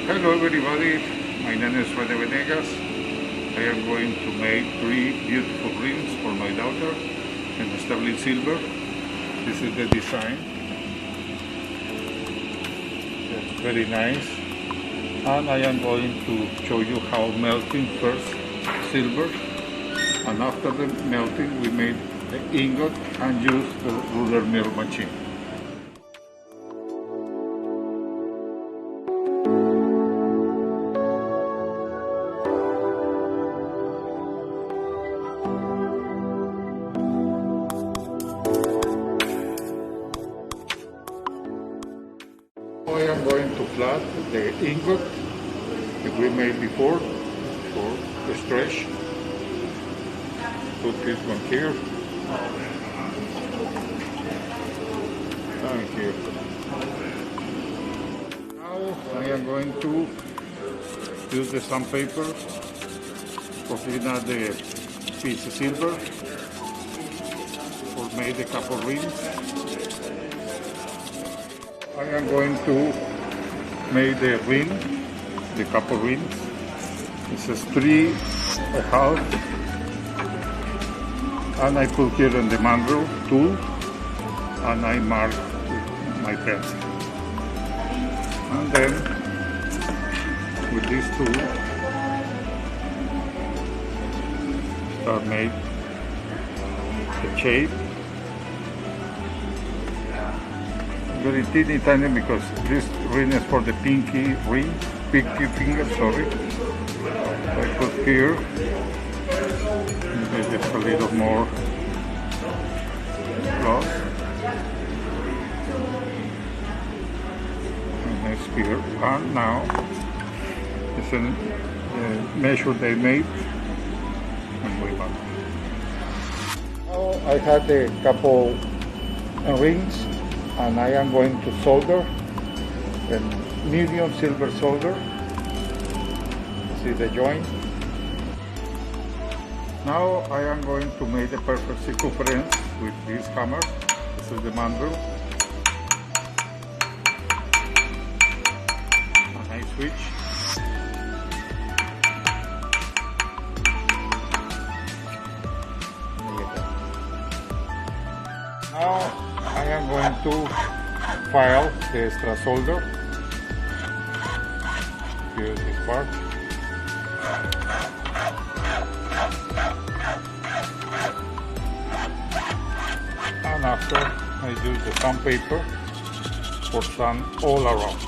Hello everybody, my name is René Venegas. I am going to make 3 beautiful rings for my daughter in sterling silver. This is the design. It's very nice. And I am going to show you how melting first silver, and after the melting we made the ingot and use the ruler mill machine. I am going to flat the ingot that we made before for the stretch. Put this one here. Thank you. Now I am going to use the sandpaper for clean out the piece of silver for make a couple rings. I am going to make the ring, the couple rings. This is 3.5, and I put here in the mandrel tool, and I mark with my pencil. And then with this tool, start make the shape. Very teeny tiny because this ring is for the pinky finger, sorry. I put here, maybe just a little more cloth. And next here, and now it's a measure they made, and we back. Now I had a couple rings, and I am going to solder a medium silver solder. See the joint. Now I am going to make the perfect circumference with this hammer. This is the mandrel. And I switch. Now I am going to file the extra solder. Here's this part. And after I use the sandpaper for sand all around.